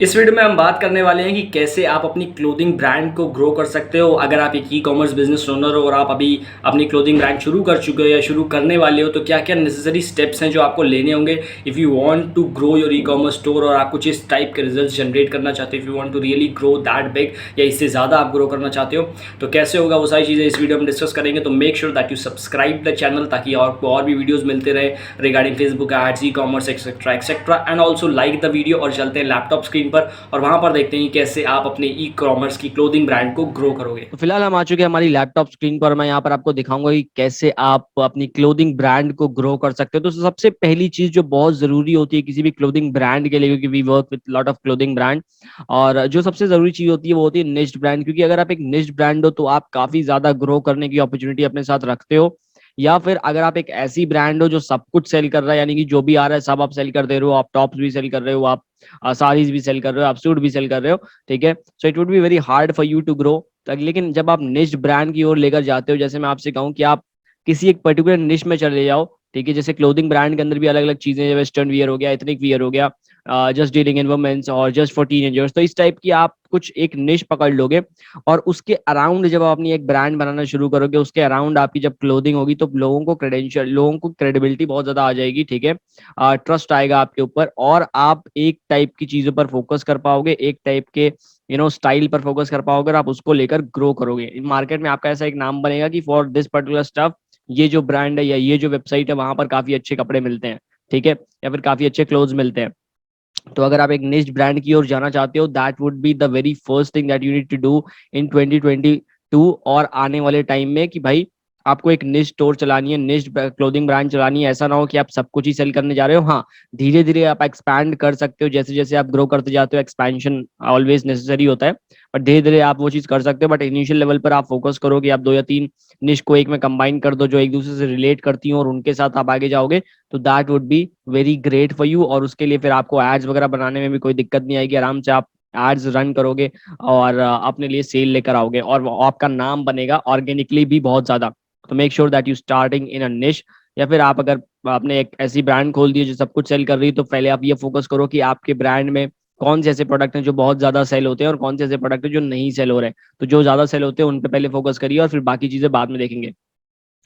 इस वीडियो में हम बात करने वाले हैं कि कैसे आप अपनी क्लोथिंग ब्रांड को ग्रो कर सकते हो। अगर आप एक ई कॉमर्स बिजनेस ओनर हो और आप अभी अपनी क्लोथिंग ब्रांड शुरू कर चुके हो या शुरू करने वाले हो, तो क्या क्या नेसेसरी स्टेप्स हैं जो आपको लेने होंगे if you want to grow your e commerce store और आप कुछ इस टाइप के रिजल्ट जनरेट करना चाहते हो। If you want to really grow that big या इससे ज़्यादा आप ग्रो करना चाहते हो, तो कैसे होगा वो सारी चीज़ें इस वीडियो में डिस्कस करेंगे। तो make sure that you subscribe the channel ताकि और भी वीडियोज़ मिलते रहे regarding Facebook ads, e commerce etcetera etcetera. And also like the video और चलते हैं लैपटॉप स्क्रीन पर और वहाँ पर देखते हैं कैसे आप अपने ई कॉमर्स की क्लोथिंग ब्रांड को ग्रो करोगे। तो फिलहाल हम आ चुके हैं हमारी लैपटॉप स्क्रीन पर। मैं यहाँ पर आपको दिखाऊंगा कि कैसे आप अपनी क्लोथिंग ब्रांड को ग्रो कर सकते हो। तो सबसे पहली चीज जो बहुत जरूरी होती है किसी भी क्लोथिंग ब्रांड के लिए, क्योंकि we work with lot of clothing brand, और जो सबसे जरूरी चीज होती है वो होती है निश्ड ब्रांड। क्योंकि अगर आप एक निश्ड ब्रांड हो तो आप काफी ज्यादा ग्रो करने की अपॉर्चुनिटी अपने साथ रखते हो। या फिर अगर आप एक ऐसी ब्रांड हो जो सब कुछ सेल कर रहा है, यानी कि जो भी आ रहा है सब आप सेल कर दे रहे हो, आप टॉप्स भी सेल कर रहे हो, आप साड़ीज भी सेल कर रहे हो, आप सूट भी सेल कर रहे हो, ठीक है, so it would be very hard for you to grow. लेकिन जब आप निश ब्रांड की ओर लेकर जाते हो, जैसे मैं आपसे कहूँ कि आप किसी एक पर्टिकुलर निश में चले जाओ, ठीक है, जैसे क्लोथिंग ब्रांड के अंदर भी अलग अलग चीजें, वेस्टर्न वियर हो गया, एथनिक वियर हो गया, जस्ट डीलिंग इन वुमेन्स और जस्ट फॉर टीनेजर्स, तो इस टाइप की आप कुछ एक निश पकड़ लोगे और उसके अराउंड जब आप अपनी एक ब्रांड बनाना शुरू करोगे, उसके अराउंड आपकी जब क्लोथिंग होगी तो लोगों को क्रेडेंशियल, लोगों को क्रेडिबिलिटी बहुत ज्यादा आ जाएगी, ठीक है, ट्रस्ट आएगा आपके ऊपर और आप एक टाइप की चीजों पर फोकस कर पाओगे, एक टाइप के स्टाइल पर फोकस कर पाओगे और आप उसको लेकर ग्रो करोगे। मार्केट में आपका ऐसा एक नाम बनेगा कि फॉर दिस पर्टिकुलर स्टफ ये जो ब्रांड है या ये जो वेबसाइट है वहां पर काफी अच्छे कपड़े मिलते हैं, ठीक है, या फिर काफी अच्छे क्लोथ्स मिलते हैं। तो अगर आप एक निश ब्रांड की ओर जाना चाहते हो, that would be the very first thing that you need to do in 2022 और आने वाले टाइम में, कि भाई आपको एक निश स्टोर चलानी है, निश क्लोथिंग ब्रांड चलानी है। ऐसा ना हो कि आप सब कुछ ही सेल करने जा रहे हो। हाँ, धीरे धीरे आप एक्सपैंड कर सकते हो, जैसे जैसे आप ग्रो करते जाते हो एक्सपेंशन ऑलवेज नेसेसरी होता है, बट धीरे धीरे आप वो चीज कर सकते हो। बट इनिशियल लेवल पर आप फोकस करो कि आप दो या तीन निश को एक में कंबाइन कर दो जो एक दूसरे से रिलेट करती हो और उनके साथ आप आगे जाओगे, तो that would be very great for you. और उसके लिए फिर आपको एड्स वगैरह बनाने में भी कोई दिक्कत नहीं आएगी, आराम से आप एड्स रन करोगे और अपने लिए सेल लेकर आओगे और आपका नाम बनेगा ऑर्गेनिकली भी बहुत ज्यादा। तो make sure that you starting in a niche. या फिर आप अगर आपने एक ऐसी ब्रांड खोल दी है जो सब कुछ सेल कर रही है, तो पहले आप ये फोकस करो कि आपके ब्रांड में कौन से ऐसे प्रोडक्ट हैं जो बहुत ज्यादा सेल होते हैं और कौन से ऐसे प्रोडक्ट हैं जो नहीं सेल हो रहे हैं। तो जो ज्यादा सेल होते हैं उन पे पहले फोकस करिए और फिर बाकी चीजें बाद में देखेंगे।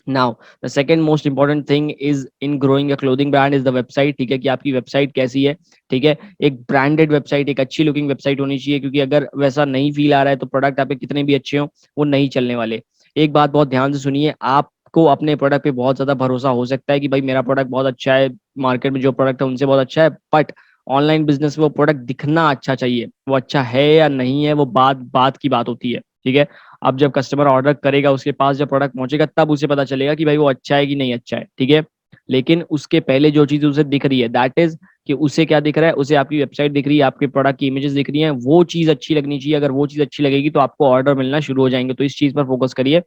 Now the second most important thing is in growing a clothing brand is the website, ठीक है, कि आपकी वेबसाइट कैसी है, ठीक है। एक ब्रांडेड वेबसाइट, एक अच्छी लुकिंग वेबसाइट होनी चाहिए, क्योंकि अगर वैसा नहीं फील आ रहा है तो प्रोडक्ट आपके कितने भी अच्छे हो वो नहीं चलने वाले। एक बात बहुत ध्यान से सुनिए, आपको अपने प्रोडक्ट पे बहुत ज्यादा भरोसा हो सकता है कि भाई मेरा प्रोडक्ट बहुत अच्छा है, मार्केट में जो प्रोडक्ट है उनसे बहुत अच्छा है, बट ऑनलाइन बिजनेस में वो प्रोडक्ट दिखना अच्छा चाहिए। वो अच्छा है या नहीं है वो बात बात की बात होती है, ठीक है। अब जब कस्टमर ऑर्डर करेगा उसके पास जब प्रोडक्ट पहुंचेगा तब उसे पता चलेगा कि भाई वो अच्छा है कि नहीं अच्छा है, ठीक है। लेकिन उसके पहले जो चीज उसे दिख रही है, दैट इज कि उसे क्या दिख रहा है, उसे आपकी वेबसाइट दिख रही है, आपके प्रोडक्ट की इमेजेस दिख रही हैं, वो चीज अच्छी लगनी चाहिए। अगर वो चीज अच्छी लगेगी तो आपको ऑर्डर मिलना शुरू हो जाएंगे, तो इस चीज पर फोकस करिए।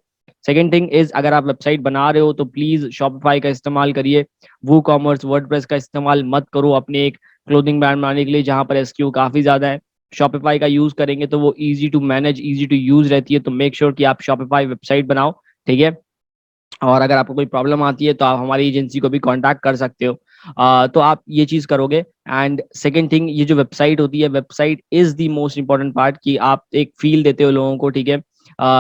सेकेंड थिंग इज, अगर आप वेबसाइट बना रहे हो तो प्लीज शॉपिफाई का इस्तेमाल करिए, वो कॉमर्स वर्डप्रेस का इस्तेमाल मत करो अपने एक क्लोथिंग ब्रांड बनाने के लिए जहां पर एसक्यू काफी ज्यादा है। शॉपिफाई का यूज करेंगे तो वो easy to manage, easy to use रहती है। तो मेक श्योर कि आप शॉपिफाई वेबसाइट बनाओ, ठीक है। और अगर आपको कोई प्रॉब्लम आती है तो आप हमारी एजेंसी को भी कांटेक्ट कर सकते हो। तो आप ये चीज करोगे। एंड सेकेंड थिंग, ये जो वेबसाइट होती है, website is the most important part, कि आप एक फील देते हो लोगों को, ठीक है।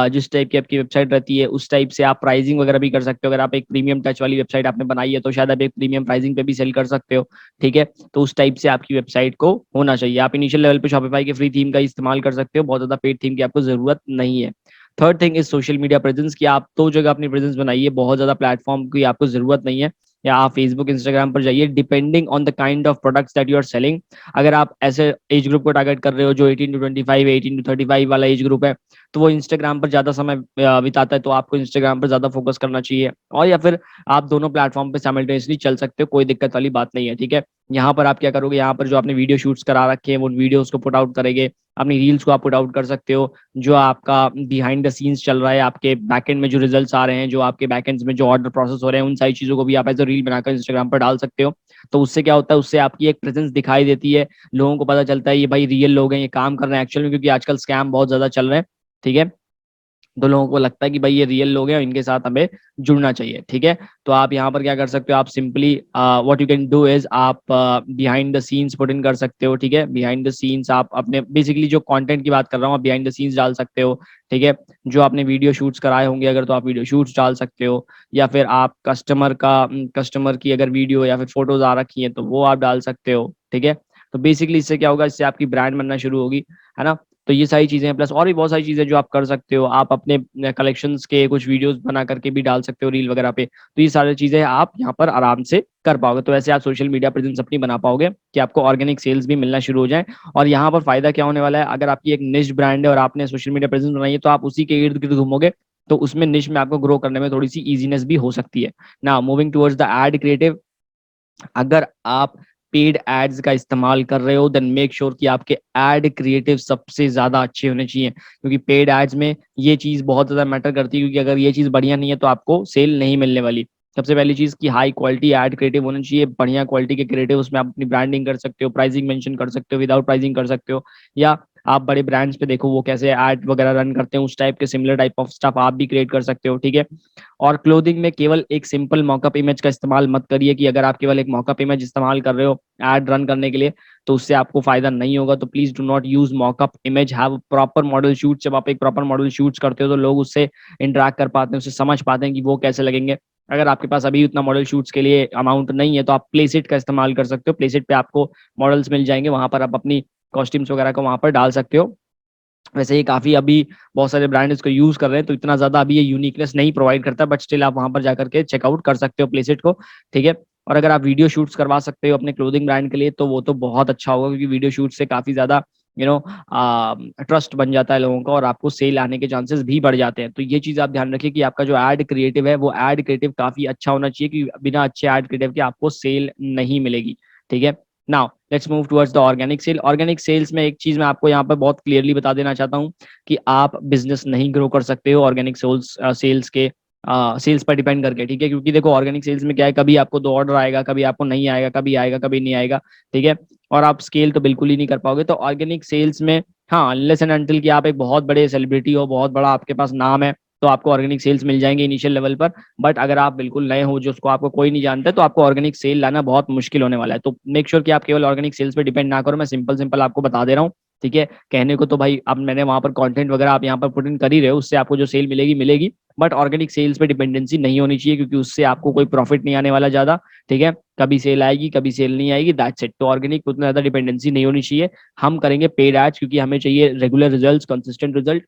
जिस टाइप की आपकी वेबसाइट रहती है उस टाइप से आप प्राइसिंग वगैरह भी कर सकते हो। अगर आप एक प्रीमियम टच वाली वेबसाइट आपने बनाई है तो शायद आप एक प्रीमियम प्राइसिंग पे भी सेल कर सकते हो, ठीक है। तो उस टाइप से आपकी वेबसाइट को होना चाहिए। आप इनिशियल लेवल पे शॉपिफाई के फ्री थीम का इस्तेमाल कर सकते हो, बहुत ज्यादा पेड थीम की आपको जरूरत नहीं है। Third thing is social media presence, की आप दो जगह अपनी प्रेजेंस बनाइए, बहुत ज्यादा प्लेटफॉर्म की आपको जरूरत नहीं है। या आप फेसबुक इंस्टाग्राम पर जाइए, depending on the kind of products that you are selling. अगर आप ऐसे एज ग्रुप को टारगेट कर रहे हो जो 18 to 25, 18 to 35 वाला एज ग्रुप है, तो वो इंस्टाग्राम पर ज्यादा समय बिताता है, तो आपको इंस्टाग्राम पर ज्यादा फोकस करना चाहिए। और या फिर आप दोनों प्लेटफॉर्म पे साइमल्टेनियसली चल सकते हो, कोई दिक्कत वाली बात नहीं है, ठीक है। यहाँ पर आप क्या करोगे, यहाँ पर जो आपने वीडियो शूट्स करा रखे हैं वो वीडियोस को पुट आउट करेंगे, अपनी रील्स को आप पुट आउट कर सकते हो। जो आपका बिहाइंड द सीन्स चल रहा है, आपके बैकएंड में जो रिजल्ट्स आ रहे हैं, जो आपके बैकएंड में जो ऑर्डर प्रोसेस हो रहे हैं, उन सारी चीजों को भी आप एज अ रील बनाकर इंस्टाग्राम पर डाल सकते हो। तो उससे क्या होता है, उससे आपकी एक प्रेजेंस दिखाई देती है, लोगों को पता चलता है ये भाई रियल लोग हैं, ये काम कर रहे हैं एक्चुअल में, क्योंकि आजकल स्कैम बहुत ज्यादा चल रहे हैं, ठीक है। तो लोगों को लगता है कि भाई ये रियल लोग हैं, इनके साथ हमें जुड़ना चाहिए, ठीक है। तो आप यहाँ पर क्या कर सकते हो, आप simply what you can do is आप behind the scenes put in कर सकते हो, ठीक है। बिहाइंड द सीन्स आप अपने बेसिकली जो कंटेंट की बात कर रहा हूँ, आप बिहाइंड द सीन्स डाल सकते हो, ठीक है। जो आपने वीडियो शूट्स कराए होंगे अगर, तो आप वीडियो शूट्स डाल सकते हो, या फिर आप कस्टमर की अगर वीडियो या फिर फोटोज आ रखी हैं तो वो आप डाल सकते हो, ठीक है। तो बेसिकली इससे क्या होगा, इससे आपकी ब्रांड बनना शुरू होगी, है ना। तो ये सारी चीजें हैं, प्लस और भी बहुत सारी चीजें जो आप कर सकते हो। आप अपने कलेक्शंस के कुछ वीडियोस बना करके भी डाल सकते हो रील वगैरह पे। तो ये सारी चीजें आप यहाँ पर आराम से कर पाओगे। तो ऐसे आप सोशल मीडिया प्रेजेंस अपनी बना पाओगे कि आपको ऑर्गेनिक सेल्स भी मिलना शुरू हो जाए। और यहाँ पर फायदा क्या होने वाला है, अगर आपकी एक निश ब्रांड है और आपने सोशल मीडिया प्रेजेंस बनाई है, तो आप उसी के इर्द गिर्द घूमोगे, तो उसमें निश में आपको ग्रो करने में थोड़ी सी इजीनेस भी हो सकती है। ना moving towards the ad creative, अगर आप पेड एड्स का इस्तेमाल कर रहे हो, देन मेक श्योर कि आपके एड क्रिएटिव सबसे ज्यादा अच्छे होने चाहिए, क्योंकि पेड एड्स में ये चीज बहुत ज्यादा मैटर करती है। क्योंकि अगर ये चीज बढ़िया नहीं है तो आपको सेल नहीं मिलने वाली। सबसे पहली चीज की हाई क्वालिटी एड क्रिएटिव होना चाहिए, बढ़िया क्वालिटी के क्रिएटिव, उसमें आप अपनी ब्रांडिंग कर सकते हो, प्राइसिंग मेंशन कर सकते हो, विदाउट प्राइसिंग कर सकते हो, या आप बड़े ब्रांड्स पे देखो वो कैसे एड वगैरह रन करते हैं, उस टाइप के सिमिलर टाइप ऑफ स्टफ आप भी क्रिएट कर सकते हो, ठीक है। और क्लोथिंग में केवल एक सिंपल मॉकअप इमेज का इस्तेमाल मत करिए, कि अगर आप केवल एक मॉकअप इमेज इस्तेमाल कर रहे हो एड रन करने के लिए, तो उससे आपको फायदा नहीं होगा। तो please do not use mock-up image, have proper model shoot. जब आप एक प्रॉपर मॉडल शूट करते हो तो लोग उससे इंटरेक्ट कर पाते हैं, उससे समझ पाते हैं कि वो कैसे लगेंगे। अगर आपके पास अभी उतना मॉडल शूट्स के लिए अमाउंट नहीं है, तो आप प्लेसेट का इस्तेमाल कर सकते हो। प्लेसेट पे आपको मॉडल्स मिल जाएंगे, वहां पर आप अपनी कॉस्ट्यूम्स वगैरह को वहां पर डाल सकते हो। वैसे ये काफी अभी बहुत सारे ब्रांड इसको यूज कर रहे हैं, तो इतना ज्यादा अभी ये यूनिकनेस नहीं प्रोवाइड करता, बट स्टिल आप वहां पर जाकर के चेकआउट कर सकते हो प्लेसेट को, ठीक है। और अगर आप वीडियो शूट्स करवा सकते हो अपने क्लोथिंग ब्रांड के लिए, तो वो तो बहुत अच्छा होगा, क्योंकि वीडियो शूट से काफी ज्यादा यू नो ट्रस्ट बन जाता है लोगों का, और आपको सेल आने के चांसेस भी बढ़ जाते हैं। तो ये चीज आप ध्यान रखिए कि आपका जो एड क्रिएटिव है वो एड क्रिएटिव काफी अच्छा होना चाहिए, कि बिना अच्छे एड क्रिएटिव के आपको सेल नहीं मिलेगी, ठीक है। Now let's move towards the organic sale. Organic sales में एक चीज मैं आपको यहाँ पर बहुत क्लियरली बता देना चाहता हूँ, कि आप बिजनेस नहीं ग्रो कर सकते हो ऑर्गेनिक सेल्स के सेल्स पर डिपेंड करके, ठीक है। क्योंकि देखो ऑर्गेनिक सेल्स में क्या है, कभी आपको दो ऑर्डर आएगा, कभी आपको नहीं आएगा, कभी आएगा कभी नहीं आएगा, ठीक है। और आप स्केल तो बिल्कुल ही नहीं कर पाओगे। तो ऑर्गेनिक सेल्स में हाँ, अनलेस एंड अनटिल कि आप एक बहुत बड़े सेलिब्रिटी हो, बहुत बड़ा आपके पास नाम है, तो आपको ऑर्गेनिक सेल्स मिल जाएंगे इनिशियल लेवल पर। बट अगर आप बिल्कुल नए हो, जो उसको आपको कोई नहीं जानता है, तो आपको ऑर्गेनिक सेल लाना बहुत मुश्किल होने वाला है। तो मेक श्योर कि आप केवल ऑर्गेनिक सेल्स पे डिपेंड ना करो। मैं सिंपल सिंपल आपको बता दे रहा हूँ, ठीक है। कहने को तो भाई अब मैंने वहां पर कंटेंट वगैरह आप यहाँ पर पुट इन कर ही रहे हो, उससे आपको जो सेल मिलेगी मिलेगी, बट ऑर्गेनिक सेल्स पे डिपेंडेंसी नहीं होनी चाहिए, क्योंकि उससे आपको कोई प्रॉफिट नहीं आने वाला ज्यादा, ठीक है। कभी सेल आएगी कभी सेल नहीं आएगी, दैट्स इट। तो ऑर्गेनिक पे उतना ज्यादा डिपेंडेंसी नहीं होनी चाहिए। हम करेंगे पेड एड्स, क्योंकि हमें चाहिए रेगुलर रिजल्ट, कंसिस्टेंट रिजल्ट,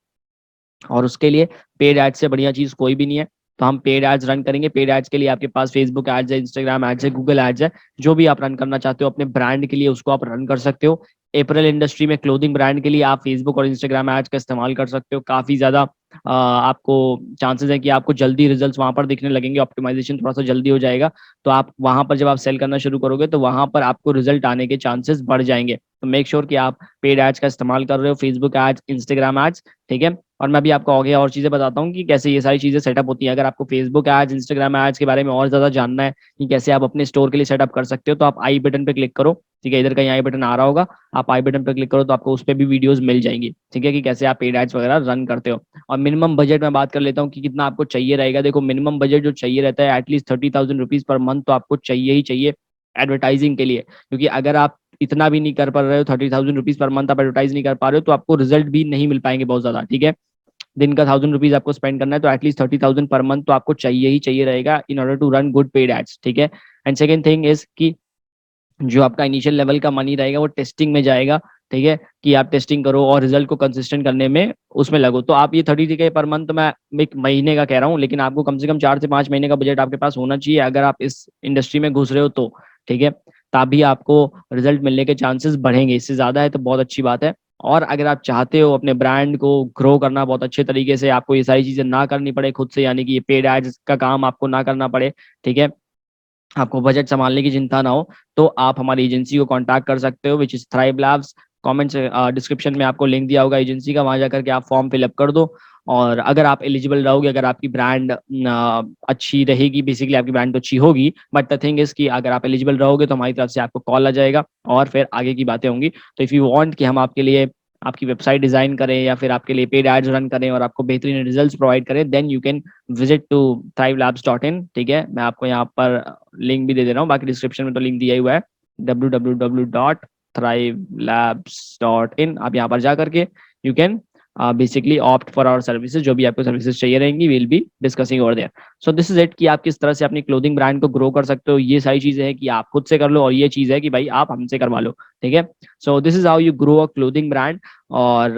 और उसके लिए पेड एड्स से बढ़िया चीज कोई भी नहीं है। तो हम पेड एड्स रन करेंगे। पेड एड्स के लिए आपके पास फेसबुक एड्स है, इंस्टाग्राम एड्स है, गूगल एड्स है, जो भी आप रन करना चाहते हो अपने ब्रांड के लिए उसको आप रन कर सकते हो। अप्रैल इंडस्ट्री में क्लोथिंग ब्रांड के लिए आप फेसबुक और इंस्टाग्राम एड्स का इस्तेमाल कर सकते हो। काफी ज्यादा आपको चांसेस है कि आपको जल्दी रिजल्ट्स वहां पर दिखने लगेंगे, ऑप्टिमाइजेशन थोड़ा सा जल्दी हो जाएगा। तो आप वहां पर जब आप सेल करना शुरू करोगे, तो वहां पर आपको रिजल्ट आने के चांसेस बढ़ जाएंगे। तो मेक श्योर कि आप पेड एड्स का इस्तेमाल कर रहे हो, फेसबुक एड्स, इंस्टाग्राम एड्स, ठीक है। और मैं भी आपको आगे और चीजें बताता हूँ कि कैसे ये सारी चीजें सेटअप होती हैं। अगर आपको फेसबुक एड्स, इंस्टाग्राम एड्स के बारे में और ज्यादा जानना है कि कैसे आप अपने स्टोर के लिए सेटअप कर सकते हो, तो आप आई बटन पे क्लिक करो, ठीक है। इधर कहीं आई बटन आ रहा होगा, आप आई बटन पे क्लिक करो, तो आपको उस पर भी वीडियोस मिल जाएंगी, ठीक है, कि कैसे आप पेड एड्स वगैरह रन करते हो। और मिनिमम बजट में बात कर लेता हूँ कि कितना आपको चाहिए रहेगा। देखो मिनिमम बजट जो चाहिए रहता है एटलीस्ट 30,000 रुपीज पर मंथ, तो आपको चाहिए ही चाहिए एडवर्टाइजिंग के लिए। क्योंकि अगर आप इतना भी नहीं कर पा रहे हो, 30,000 रुपीज पर मंथ आप एडवर्टाइज नहीं कर पा रहे हो, तो आपको रिजल्ट भी नहीं मिल पाएंगे बहुत ज्यादा, ठीक है। दिन का 1,000 रुपीज आपको स्पेंड करना है, तो एटलीस्ट 30,000 पर मंथ तो आपको चाहिए ही चाहिए रहेगा in order to run good paid ads, ठीक है। एंड सेकंड थिंग इज कि जो आपका इनिशियल लेवल का मनी रहेगा वो टेस्टिंग में जाएगा, ठीक है। कि आप टेस्टिंग करो और रिजल्ट को कंसिस्टेंट करने में उसमें लगो। तो आप ये 30 पर मंथ, मैं एक महीने का कह रहा हूँ, लेकिन आपको कम से कम 4 से 5 महीने का बजट आपके पास होना चाहिए अगर आप इस इंडस्ट्री में घुस रहे हो, तो ठीक है। तभी आपको रिजल्ट मिलने के चांसेस बढ़ेंगे। इससे ज्यादा है तो बहुत अच्छी बात है। और अगर आप चाहते हो अपने ब्रांड को ग्रो करना बहुत अच्छे तरीके से, आपको ये सारी चीजें ना करनी पड़े खुद से, यानी कि ये पेड एड्स का काम आपको ना करना पड़े, ठीक है, आपको बजट संभालने की चिंता ना हो, तो आप हमारी एजेंसी को कांटेक्ट कर सकते हो, which is thrive labs. Comments description में आपको लिंक दिया होगा एजेंसी का, वहां जाकर के आप फॉर्म फिलअप कर दो। और अगर आप एलिजिबल रहोगे, अगर आपकी ब्रांड अच्छी रहेगी, बेसिकली आपकी ब्रांड तो अच्छी होगी, बट द थिंग इज कि अगर आप एलिजिबल रहोगे तो हमारी तरफ से आपको कॉल आ जाएगा और फिर आगे की बातें होंगी। तो इफ़ यू वांट कि हम आपके लिए आपकी वेबसाइट डिजाइन करें या फिर आपके लिए पेड एड्स रन करें और आपको बेहतरीन रिजल्ट्स प्रोवाइड करें, then you can visit to thrivelabs.in। ठीक है, मैं आपको यहाँ पर लिंक भी दे दे रहा हूँ, बाकी डिस्क्रिप्शन में तो लिंक दिया ही हुआ है, www.thrivelabs.in। आप यहाँ पर जा करके you can basically opt for our services, जो भी आपको सर्विसेज चाहिए रहेंगी, will be discussing over there. So this is it कि आप किस तरह से अपनी क्लोथिंग ब्रांड को ग्रो कर सकते हो। ये सारी चीजें हैं कि आप खुद से कर लो, और ये चीज है कि भाई आप हमसे करवा लो। ठीक है, सो this is how you grow a clothing brand. और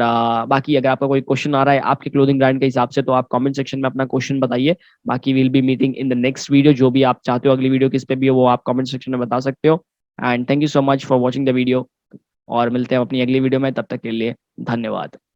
बाकी अगर आपका कोई क्वेश्चन आ रहा है आपके क्लोथिंग ब्रांड के हिसाब से, तो आप कमेंट सेक्शन में अपना क्वेश्चन बताइए। बाकी will be meeting in the next video. जो भी आप चाहते हो अगली वीडियो किस पे भी हो, वो आप कमेंट सेक्शन में बता सकते हो। And thank you so much for watching the video, और मिलते हैं अपनी अगली वीडियो में। तब तक के लिए धन्यवाद।